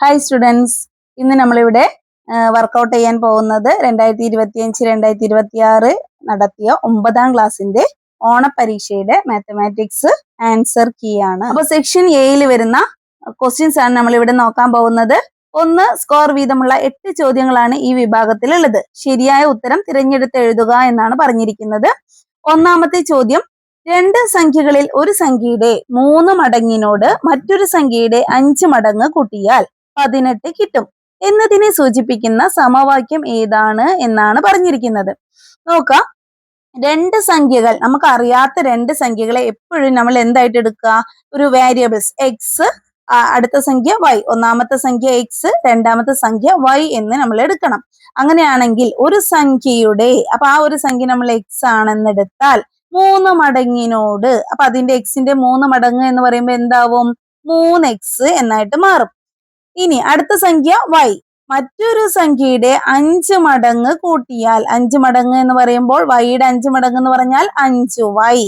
Hi students, ഇന്ന് നമ്മളിവിടെ workout ചെയ്യാൻ പോകുന്നത് 2025-2026 നടത്തിയ 9ാം ക്ലാസ്സിന്റെ ഓണപരീക്ഷയുടെ മാത്തമാറ്റിക്സ് ആൻസർ കീ ആണ്. അപ്പൊ സെക്ഷൻ എയിൽ വരുന്ന ക്വസ്റ്റ്യൻസ് ആണ് നമ്മളിവിടെ നോക്കാൻ പോകുന്നത്. 1 സ്കോർ വീതമുള്ള 8 ചോദ്യങ്ങളാണ് ഈ വിഭാഗത്തിലുള്ളത്. ശരിയായ ഉത്തരം തിരഞ്ഞെടുത്ത് എഴുതുക എന്നാണ് പറഞ്ഞിരിക്കുന്നത്. ഒന്നാമത്തെ ചോദ്യം, 2 സംഖ്യകളിൽ ഒരു സംഖ്യയുടെ 3 മടങ്ങിനോട് മറ്റൊരു സംഖ്യയുടെ 5 മടങ്ങ് കൂട്ടിയാൽ 18 കിട്ടും എന്നതിനെ സൂചിപ്പിക്കുന്ന സമവാക്യം ഏതാണ് എന്നാണ് പറഞ്ഞിരിക്കുന്നത്. നോക്കാം, 2 സംഖ്യകൾ, നമുക്ക് അറിയാത്ത 2 സംഖ്യകളെ എപ്പോഴും നമ്മൾ എന്തായിട്ട് എടുക്കുക? ഒരു വേരിയബിൾസ് എക്സ്, അടുത്ത സംഖ്യ വൈ, ഒന്നാമത്തെ സംഖ്യ എക്സ്, രണ്ടാമത്തെ സംഖ്യ വൈ എന്ന് നമ്മൾ എടുക്കണം. അങ്ങനെയാണെങ്കിൽ ഒരു സംഖ്യയുടെ, അപ്പൊ ആ ഒരു സംഖ്യ നമ്മൾ എക്സ് ആണെന്നെടുത്താൽ 3 മടങ്ങിനോട്, അപ്പൊ അതിന്റെ എക്സിന്റെ 3 മടങ്ങ് എന്ന് പറയുമ്പോൾ എന്താവും? 3x എന്നായിട്ട് മാറും. ഇനി അടുത്ത സംഖ്യ y, മറ്റൊരു സംഖ്യയുടെ 5 മടങ്ങ് കൂട്ടിയാൽ, 5 മടങ്ങ് എന്ന് പറയുമ്പോൾ വൈയുടെ 5 മടങ്ങ് എന്ന് പറഞ്ഞാൽ 5y.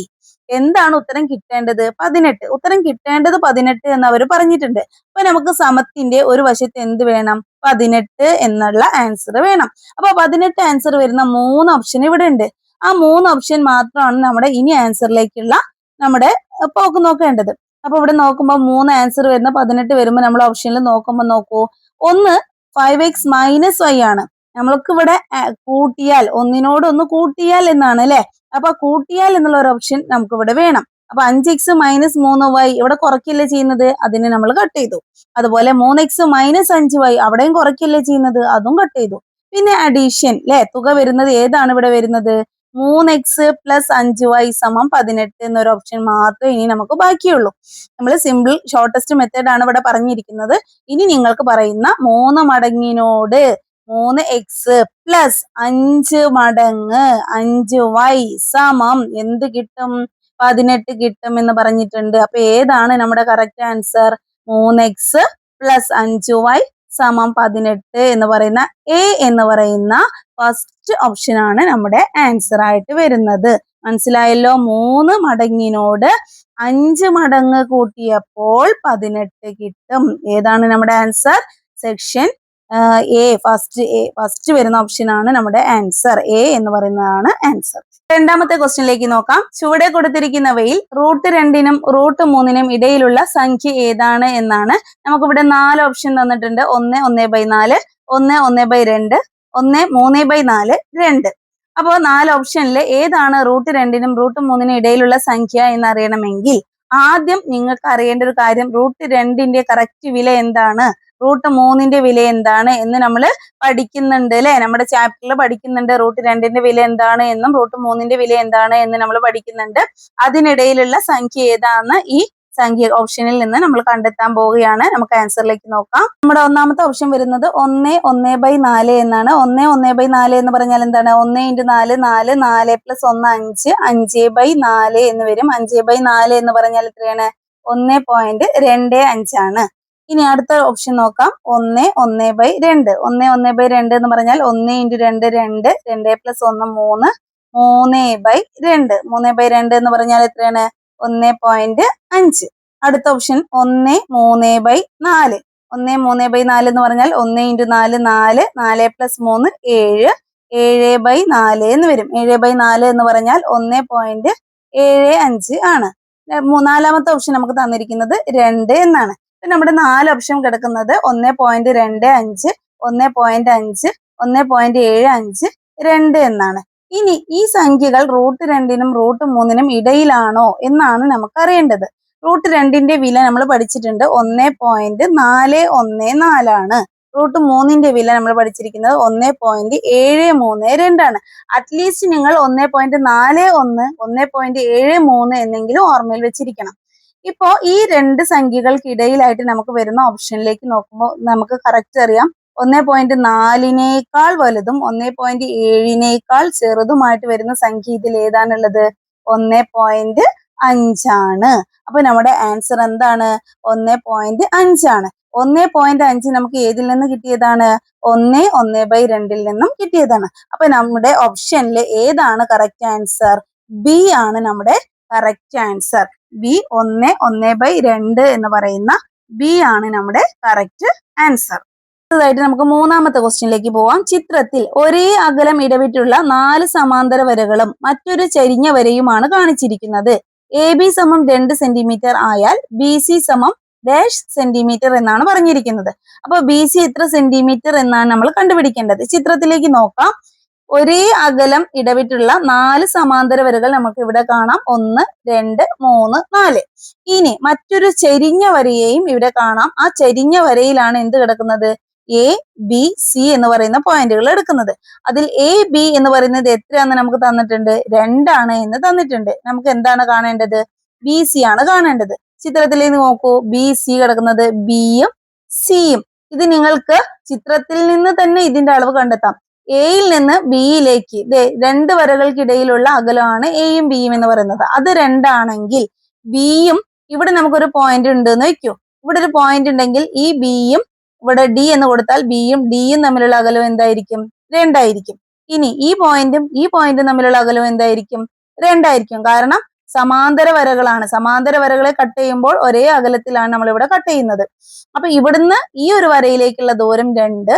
എന്താണ് ഉത്തരം കിട്ടേണ്ടത്? 18. ഉത്തരം കിട്ടേണ്ടത് 18 എന്ന് അവർ പറഞ്ഞിട്ടുണ്ട്. അപ്പൊ നമുക്ക് സമത്തിന്റെ ഒരു വശത്ത് എന്ത് വേണം? 18 എന്നുള്ള ആൻസർ വേണം. അപ്പൊ 18 ആൻസർ വരുന്ന 3 ഓപ്ഷൻ ഇവിടെ ഉണ്ട്. ആ 3 ഓപ്ഷൻ മാത്രമാണ് നമ്മുടെ ഇനി ആൻസറിലേക്കുള്ള നമ്മുടെ പോക്ക് നോക്കേണ്ടത്. അപ്പൊ ഇവിടെ നോക്കുമ്പോൾ 3 ആൻസർ വരുന്ന 18 വരുമ്പോൾ നമ്മൾ ഓപ്ഷനിൽ നോക്കുമ്പോൾ നോക്കൂ, ഒന്ന് 5x - y ആണ്. നമ്മൾക്ക് ഇവിടെ കൂട്ടിയാൽ, ഒന്നിനോട് ഒന്ന് കൂട്ടിയാൽ എന്നാണ് അല്ലെ. അപ്പൊ കൂട്ടിയാൽ എന്നുള്ള ഒരു ഓപ്ഷൻ നമുക്ക് ഇവിടെ വേണം. അപ്പൊ 5x - 3y ഇവിടെ കുറയ്ക്കല്ലേ ചെയ്യുന്നത്, അതിനെ നമ്മൾ കട്ട് ചെയ്തു. അതുപോലെ 3x - 5y അവിടെയും കുറയ്ക്കല്ലേ ചെയ്യുന്നത്, അതും കട്ട് ചെയ്തു. പിന്നെ അഡീഷൻ അല്ലെ, തുക വരുന്നത് ഏതാണ് ഇവിടെ വരുന്നത്? 3x + 5y = 18 എന്നൊരു ഓപ്ഷൻ മാത്രമേ ഇനി നമുക്ക് ബാക്കിയുള്ളൂ. നമ്മൾ സിമ്പിൾ ഷോർട്ടസ്റ്റ് മെത്തേഡ് ആണ് ഇവിടെ പറഞ്ഞിരിക്കുന്നത്. ഇനി നിങ്ങൾക്ക് പറയുന്ന 3 മടങ്ങിനോട് 3x + 5 മടങ്ങ് 5y = എന്ത് കിട്ടും? 18 കിട്ടും എന്ന് പറഞ്ഞിട്ടുണ്ട്. അപ്പൊ ഏതാണ് നമ്മുടെ കറക്റ്റ് ആൻസർ? 3x + 5y = 18 എന്ന് പറയുന്ന എ എന്ന് പറയുന്ന ഫസ്റ്റ് ഓപ്ഷൻ ആണ് നമ്മുടെ ആൻസർ ആയിട്ട് വരുന്നത്. മനസ്സിലായല്ലോ? 3 മടങ്ങിനോട് 5 മടങ്ങ് കൂട്ടിയപ്പോൾ 18 കിട്ടും. ഏതാണ് നമ്മുടെ ആൻസർ? സെക്ഷൻ എ, ഫസ്റ്റ് വരുന്ന ഓപ്ഷൻ ആണ് നമ്മുടെ ആൻസർ. എ എന്ന് പറയുന്നതാണ് ആൻസർ. രണ്ടാമത്തെ ക്വസ്റ്റ്യനിലേക്ക് നോക്കാം. ചുവടെ കൊടുത്തിരിക്കുന്നവയിൽ √2-നും √3-നും ഇടയിലുള്ള സംഖ്യ ഏതാണ് എന്നാണ്. നമുക്കിവിടെ 4 ഓപ്ഷൻ തന്നിട്ടുണ്ട്. 1 1/4, 1 1/2, 1 3/4, 2. അപ്പോൾ 4 ഓപ്ഷനിൽ ഏതാണ് √2-നും √3-നും ഇടയിലുള്ള സംഖ്യ എന്നറിയണമെങ്കിൽ ആദ്യം നിങ്ങൾക്ക് അറിയേണ്ട ഒരു കാര്യം, √2ന്റെ കറക്റ്റ് വില എന്താണ്, √3ന്റെ വില എന്താണ് എന്ന് നമ്മൾ പഠിക്കുന്നുണ്ട് അല്ലെ. നമ്മുടെ ചാപ്റ്ററിൽ പഠിക്കുന്നുണ്ട്. √2ന്റെ വില എന്താണ് എന്നും √3ന്റെ വില എന്താണ് എന്ന് നമ്മൾ പഠിക്കുന്നുണ്ട്. അതിനിടയിലുള്ള സംഖ്യ ഏതാണെന്ന് ഈ സംഖ്യ ഓപ്ഷനിൽ നിന്ന് നമ്മൾ കണ്ടെത്താൻ പോവുകയാണ്. നമുക്ക് ആൻസറിലേക്ക് നോക്കാം. നമ്മുടെ ഒന്നാമത്തെ ഓപ്ഷൻ വരുന്നത് 1 1/4 എന്നാണ്. 1 1/4 എന്ന് പറഞ്ഞാൽ എന്താണ്? 1 × 4 4, 4 + 1 5, 5/4 എന്ന് വരും. 5/4 എന്ന് പറഞ്ഞാൽ എത്രയാണ്? 1.25 ആണ്. ഇനി അടുത്ത ഓപ്ഷൻ നോക്കാം. 1 1/2. 1 1/2 എന്ന് പറഞ്ഞാൽ 1 × 2 2, 2 + 1 3, 3/2. 3/2 എന്ന് പറഞ്ഞാൽ എത്രയാണ്? 1.5. അടുത്ത ഓപ്ഷൻ 1 3/4. 1 3/4 എന്ന് പറഞ്ഞാൽ 1 × 4 4, 4 + 3 7, 7/4 എന്ന് വരും. 7/4 എന്ന് പറഞ്ഞാൽ 1.75 ആണ്. നാലാമത്തെ ഓപ്ഷൻ നമുക്ക് തന്നിരിക്കുന്നത് 2 എന്നാണ്. നമ്മുടെ 4 ഓപ്ഷൻ കിടക്കുന്നത് 1.25, 1.5, 1.75, 2 എന്നാണ്. ഇനി ഈ സംഖ്യകൾ √2-നും √3-നും ഇടയിലാണോ എന്നാണ് നമുക്ക് അറിയേണ്ടത്. √2ന്റെ വില നമ്മൾ പഠിച്ചിട്ടുണ്ട്, 1.414 ആണ്. √3ന്റെ വില നമ്മൾ പഠിച്ചിരിക്കുന്നത് 1.732 ആണ്. അറ്റ്ലീസ്റ്റ് നിങ്ങൾ 1.41, 1.73 എന്നെങ്കിലും ഓർമ്മയിൽ വെച്ചിരിക്കണം. ഇപ്പോ ഈ 2 സംഖ്യകൾക്കിടയിലായിട്ട് നമുക്ക് വരുന്ന ഓപ്ഷനിലേക്ക് നോക്കുമ്പോൾ നമുക്ക് കറക്റ്റ് അറിയാം, 1.4നേക്കാൾ വലുതും 1.7നേക്കാൾ ചെറുതുമായിട്ട് വരുന്ന സംഖ്യ ഇതിൽ ഏതാണുള്ളത്? 1.5 ആണ്. അപ്പൊ നമ്മുടെ ആൻസർ എന്താണ്? 1.5 ആണ്. 1.5 നമുക്ക് ഏതിൽ നിന്ന് കിട്ടിയതാണ്? 1 1/2 നിന്നും കിട്ടിയതാണ്. അപ്പൊ നമ്മുടെ ഓപ്ഷനിൽ ഏതാണ് കറക്റ്റ് ആൻസർ? ബി ആണ് നമ്മുടെ കറക്റ്റ് ആൻസർ. ബി 1 1/2 എന്ന് പറയുന്ന ബി ആണ് നമ്മുടെ കറക്റ്റ് ആൻസർ. അടുത്തതായിട്ട് നമുക്ക് മൂന്നാമത്തെ ക്വസ്റ്റ്യനിലേക്ക് പോവാം. ചിത്രത്തിൽ ഒരേ അകലം ഇടവിട്ടുള്ള 4 സമാന്തര വരകളും മറ്റൊരു ചരിഞ്ഞ വരയുമാണ് കാണിച്ചിരിക്കുന്നത്. എ ബി സമം 2 സെന്റിമീറ്റർ ആയാൽ ബി സി സമം ഡാഷ് സെന്റിമീറ്റർ എന്നാണ് പറഞ്ഞിരിക്കുന്നത്. അപ്പൊ ബി സി എത്ര സെന്റിമീറ്റർ എന്നാണ് നമ്മൾ കണ്ടുപിടിക്കേണ്ടത്. ചിത്രത്തിലേക്ക് നോക്കാം. ഒരേ അകലം ഇടവിട്ടുള്ള 4 സമാന്തര വരകൾ നമുക്ക് ഇവിടെ കാണാം. 1, 2, 3, 4. ഇനി മറ്റൊരു ചെരിഞ്ഞ വരയെയും ഇവിടെ കാണാം. ആ ചെരിഞ്ഞ വരയിലാണ് എന്ത് കിടക്കുന്നത്? എ ബി സി എന്ന് പറയുന്ന പോയിന്റുകൾ എടുക്കുന്നത്. അതിൽ എ ബി എന്ന് പറയുന്നത് എത്രയാണെന്ന് നമുക്ക് തന്നിട്ടുണ്ട്? 2 ആണ് എന്ന് തന്നിട്ടുണ്ട്. നമുക്ക് എന്താണ് കാണേണ്ടത്? ബി സി ആണ് കാണേണ്ടത്. ചിത്രത്തിലേക്ക് നോക്കൂ. ബി സി കിടക്കുന്നത് ബിയും സിയും. ഇത് നിങ്ങൾക്ക് ചിത്രത്തിൽ നിന്ന് തന്നെ ഇതിന്റെ അളവ് കണ്ടെത്താം. എയിൽ നിന്ന് ബിയിലേക്ക് 2 വരകൾക്കിടയിലുള്ള അകലമാണ് എയും ബിയും എന്ന് പറയുന്നത്. അത് 2 ആണെങ്കിൽ ബിയും ഇവിടെ നമുക്കൊരു പോയിന്റ് ഉണ്ട് എന്ന് വെക്കൂ. ഇവിടെ ഒരു പോയിന്റ് ഉണ്ടെങ്കിൽ ഈ ബിയും ഇവിടെ ഡി എന്ന് കൊടുത്താൽ ബിയും ഡിയും തമ്മിലുള്ള അകലം എന്തായിരിക്കും? 2 ആയിരിക്കും. ഇനി ഈ പോയിന്റും തമ്മിലുള്ള അകലം എന്തായിരിക്കും? 2 ആയിരിക്കും. കാരണം സമാന്തര വരകളാണ്. സമാന്തര വരകളെ കട്ട് ചെയ്യുമ്പോൾ ഒരേ അകലത്തിലാണ് നമ്മൾ ഇവിടെ കട്ട് ചെയ്യുന്നത്. അപ്പൊ ഇവിടുന്ന് ഈ ഒരു വരയിലേക്കുള്ള ദൂരം 2,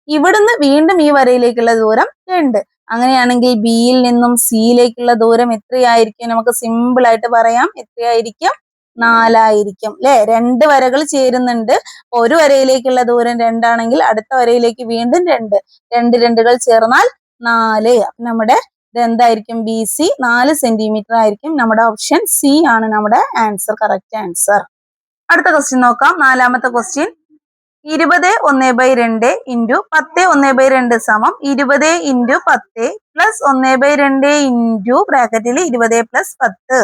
ഇവിടുന്ന് വീണ്ടും ഈ വരയിലേക്കുള്ള ദൂരം 2. അങ്ങനെയാണെങ്കിൽ ബിയിൽ നിന്നും സിയിലേക്കുള്ള ദൂരം എത്രയായിരിക്കും? നമുക്ക് സിമ്പിൾ ആയിട്ട് പറയാം. എത്രയായിരിക്കും? 4 ആയിരിക്കും അല്ലെ? 2 വരകൾ ചേരുന്നുണ്ട്. ഒരു വരയിലേക്കുള്ള ദൂരം 2 ആണെങ്കിൽ അടുത്ത വരയിലേക്ക് വീണ്ടും 2. 2 രണ്ടുകൾ ചേർന്നാൽ 4. അപ്പൊ നമ്മുടെ എന്തായിരിക്കും? ബി സി 4 സെന്റിമീറ്റർ ആയിരിക്കും. നമ്മുടെ ഓപ്ഷൻ സി ആണ് നമ്മുടെ ആൻസർ, കറക്റ്റ് ആൻസർ. അടുത്ത ക്വസ്റ്റ്യൻ നോക്കാം. 4ാമത്തെ ക്വസ്റ്റ്യൻ. 20 1/2 ഇൻറ്റു 10 1/2 സമം 20 ഇൻറ്റു 10 പ്ലസ് 1/2 ഇൻറ്റു ബ്രാക്കറ്റിൽ 20 പ്ലസ് 10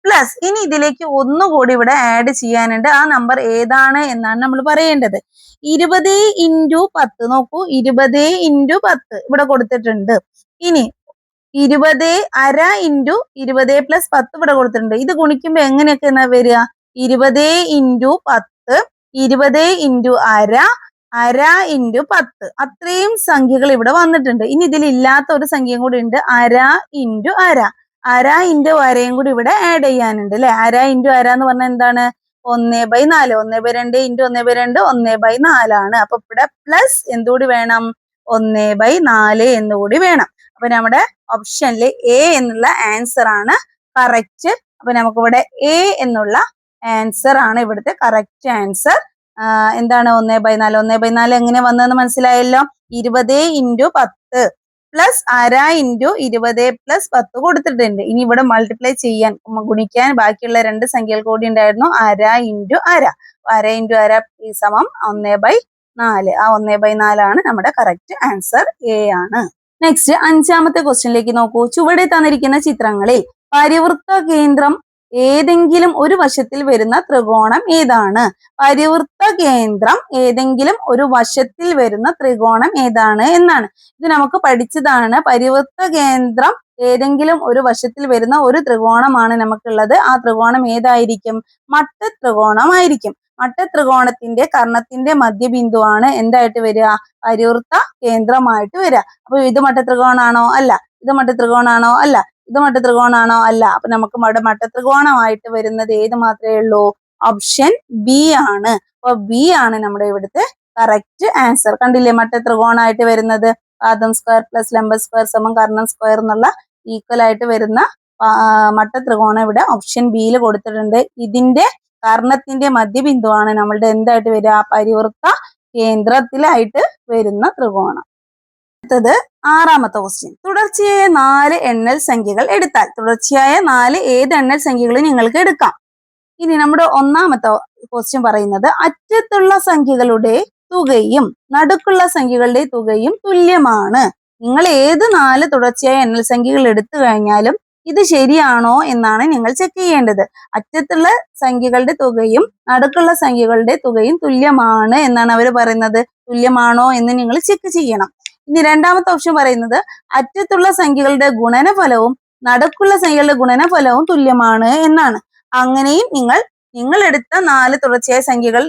പ്ലസ്. ഇനി ഇതിലേക്ക് ഒന്നുകൂടി ഇവിടെ ആഡ് ചെയ്യാനുണ്ട്. ആ നമ്പർ ഏതാണ് എന്നാണ് നമ്മൾ പറയേണ്ടത്. 20 ഇൻറ്റു 10 നോക്കൂ. 20 ഇൻറ്റു 10 ഇവിടെ കൊടുത്തിട്ടുണ്ട്. ഇനി 20 അര ഇൻറ്റു 20 പ്ലസ് 10 ഇവിടെ കൊടുത്തിട്ടുണ്ട്. ഇത് ഗുണിക്കുമ്പോ എങ്ങനെയൊക്കെ എന്നാ വരിക? 20 ഇൻറ്റു 10, 20 ഇൻറ്റു അര, അര ഇൻറ്റു 10. അത്രയും സംഖ്യകൾ ഇവിടെ വന്നിട്ടുണ്ട്. ഇനി ഇതിൽ ഇല്ലാത്ത ഒരു സംഖ്യയും കൂടി ഉണ്ട്. അര ഇൻറ്റു അര. അര ഇൻറ്റു അരയും കൂടി ഇവിടെ ആഡ് ചെയ്യാനുണ്ട് അല്ലെ? അര ഇൻറ്റു അര എന്ന് പറഞ്ഞാൽ എന്താണ്? 1/4. 1/2 ഇൻറ്റു 1/2 1/4 ആണ്. അപ്പൊ ഇവിടെ പ്ലസ് എന്തുകൂടി വേണം? 1/4 എന്നുകൂടി വേണം. അപ്പൊ നമ്മുടെ ഓപ്ഷനിൽ എ എന്നുള്ള ആൻസർ ആണ് കറക്റ്റ്. അപ്പൊ നമുക്കിവിടെ എ എന്നുള്ള ആൻസർ ആണ് ഇവിടുത്തെ കറക്റ്റ് ആൻസർ. എന്താണ് 1/4? 1/4 എങ്ങനെ വന്നതെന്ന് മനസ്സിലായല്ലോ. 20 ഇൻറ്റു 10 പ്ലസ് അര ഇൻറ്റു 20 പ്ലസ് 10 കൊടുത്തിട്ടുണ്ട്. ഇനി ഇവിടെ മൾട്ടിപ്ലൈ ചെയ്യാൻ, ഗുണിക്കാൻ ബാക്കിയുള്ള 2 സംഖ്യകൾ കൂടി ഉണ്ടായിരുന്നു. അര ഇൻറ്റു അര. അര ഇൻറ്റു അര സമം 1/4. ആ 1/4 ആണ് നമ്മുടെ കറക്റ്റ് ആൻസർ, എ ആണ്. നെക്സ്റ്റ് 5ാമത്തെ ക്വസ്റ്റ്യനിലേക്ക് നോക്കൂ. ചുവടെ തന്നിരിക്കുന്ന ചിത്രങ്ങളിൽ പരിവൃത്ത കേന്ദ്രം ഏതെങ്കിലും ഒരു വശത്തിൽ വരുന്ന ത്രികോണം ഏതാണ്? പരിവൃത്ത കേന്ദ്രം ഏതെങ്കിലും ഒരു വശത്തിൽ വരുന്ന ത്രികോണം ഏതാണ് എന്നാണ്. ഇത് നമുക്ക് പഠിച്ചതാണ്. പരിവൃത്ത കേന്ദ്രം ഏതെങ്കിലും ഒരു വശത്തിൽ വരുന്ന ഒരു ത്രികോണമാണ് നമുക്കുള്ളത്. ആ ത്രികോണം ഏതായിരിക്കും? മട്ട ത്രികോണമായിരിക്കും. മട്ട ത്രികോണത്തിന്റെ കർണത്തിന്റെ മധ്യബിന്ദുവാണ് എന്തായിട്ട് വരിക? പരിവൃത്ത കേന്ദ്രമായിട്ട് വരിക. അപ്പൊ ഇത് മട്ട ത്രികോണാണോ? അല്ല. ഇത് മട്ട ത്രികോണാണോ? അല്ല. ഇത് മട്ട ത്രികോണാണോ? അല്ല. അപ്പൊ നമുക്ക് മട്ട ത്രികോണമായിട്ട് വരുന്നത് ഏത് മാത്രമേ ഉള്ളൂ? ഓപ്ഷൻ ബി ആണ്. അപ്പൊ ബി ആണ് നമ്മുടെ ഇവിടുത്തെ കറക്റ്റ് ആൻസർ. കണ്ടില്ലേ മട്ട ത്രികോണമായിട്ട് വരുന്നത്? പാദം സ്ക്വയർ പ്ലസ് ലംബ സ്ക്വയർ സമം കർണം സ്ക്വയർ എന്നുള്ള ഈക്വൽ ആയിട്ട് വരുന്ന മട്ട ത്രികോണം ഇവിടെ ഓപ്ഷൻ ബിയിൽ കൊടുത്തിട്ടുണ്ട്. ഇതിന്റെ കർണത്തിന്റെ മധ്യബിന്ദുവാണ് നമ്മളുടെ എന്തായിട്ട് വരിക? പരിവൃത്ത കേന്ദ്രത്തിലായിട്ട് വരുന്ന ത്രികോണം. അടുത്തത് 6ാമത്തെ ക്വസ്റ്റ്യൻ. തുടർച്ചയായ 4 എണ്ണൽ സംഖ്യകൾ എടുത്താൽ തുടർച്ചയായ 4 ഏത് എണ്ണൽ സംഖ്യകൾ നിങ്ങൾക്ക് എടുക്കാം. ഇനി നമ്മുടെ 1ാമത്തെ ക്വസ്റ്റ്യൻ പറയുന്നത് അറ്റത്തുള്ള സംഖ്യകളുടെ തുകയും നടുക്കുള്ള സംഖ്യകളുടെ തുകയും തുല്യമാണ്. നിങ്ങൾ ഏത് 4 തുടർച്ചയായ എണ്ണൽ സംഖ്യകൾ എടുത്തു കഴിഞ്ഞാലും ഇത് ശരിയാണോ എന്നാണ് നിങ്ങൾ ചെക്ക് ചെയ്യേണ്ടത്. അറ്റത്തുള്ള സംഖ്യകളുടെ തുകയും നടുക്കുള്ള സംഖ്യകളുടെ തുകയും തുല്യമാണ് എന്നാണ് അവർ പറയുന്നത്. തുല്യമാണോ എന്ന് നിങ്ങൾ ചെക്ക് ചെയ്യണം. ഇനി 2ാമത്തെ ഓപ്ഷൻ പറയുന്നത് അറ്റത്തുള്ള സംഖ്യകളുടെ ഗുണനഫലവും നടുക്കുള്ള സംഖ്യകളുടെ ഗുണനഫലവും തുല്യമാണ് എന്നാണ്. അങ്ങനെയും നിങ്ങൾ എടുത്ത 4 തുടർച്ചയായ സംഖ്യകൾ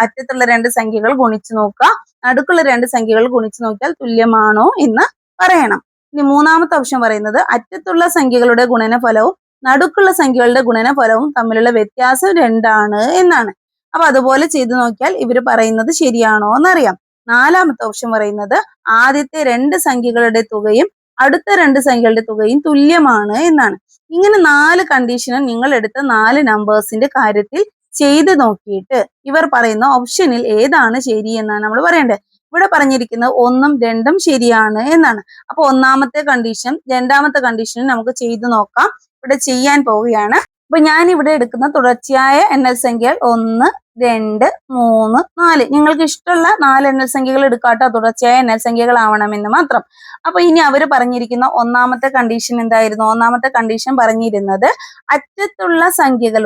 അറ്റത്തുള്ള 2 സംഖ്യകൾ ഗുണിച്ചു നോക്കുക. നടുക്കുള്ള 2 സംഖ്യകൾ ഗുണിച്ചു നോക്കിയാൽ തുല്യമാണോ എന്ന് പറയണം. ഇനി 3ാമത്തെ ഓപ്ഷൻ പറയുന്നത് അറ്റത്തുള്ള സംഖ്യകളുടെ ഗുണനഫലവും നടുക്കുള്ള സംഖ്യകളുടെ ഗുണനഫലവും തമ്മിലുള്ള വ്യത്യാസം 2 ആണ് എന്നാണ്. അപ്പൊ അതുപോലെ ചെയ്തു നോക്കിയാൽ ഇവർ പറയുന്നത് ശരിയാണോ എന്നറിയാം. നാലാമത്തെ ഓപ്ഷൻ പറയുന്നത് ആദ്യത്തെ രണ്ട് സംഖ്യകളുടെ തുകയും അടുത്ത രണ്ട് സംഖ്യകളുടെ തുകയും തുല്യമാണ് എന്നാണ്. ഇങ്ങനെ 4 കണ്ടീഷനും നിങ്ങൾ എടുത്ത 4 നമ്പേഴ്സിന്റെ കാര്യത്തിൽ ചെയ്ത് നോക്കിയിട്ട് ഇവർ പറയുന്ന ഓപ്ഷനിൽ ഏതാണ് ശരി എന്നാണ് നമ്മൾ പറയേണ്ടത്. ഇവിടെ പറഞ്ഞിരിക്കുന്നത് 1ഉം 2ഉം ശരിയാണ് എന്നാണ്. അപ്പൊ ഒന്നാമത്തെ കണ്ടീഷൻ രണ്ടാമത്തെ കണ്ടീഷനും നമുക്ക് ചെയ്തു നോക്കാം. ഇവിടെ ചെയ്യാൻ പോവുകയാണ്. അപ്പൊ ഞാൻ ഇവിടെ എടുക്കുന്ന തുടർച്ചയായ എണ്ണൽ സംഖ്യകൾ 1, 2, 3, 4. നിങ്ങൾക്ക് ഇഷ്ടമുള്ള 4 എണ്ണൽ സംഖ്യകൾ എടുക്കാട്ടോ, തുടർച്ചയായ എണ്ണൽ സംഖ്യകളാവണമെന്ന് മാത്രം. അപ്പൊ ഇനി അവർ പറഞ്ഞിരിക്കുന്ന ഒന്നാമത്തെ കണ്ടീഷൻ എന്തായിരുന്നു? ഒന്നാമത്തെ കണ്ടീഷൻ പറഞ്ഞിരുന്നത് അറ്റത്തുള്ള സംഖ്യകൾ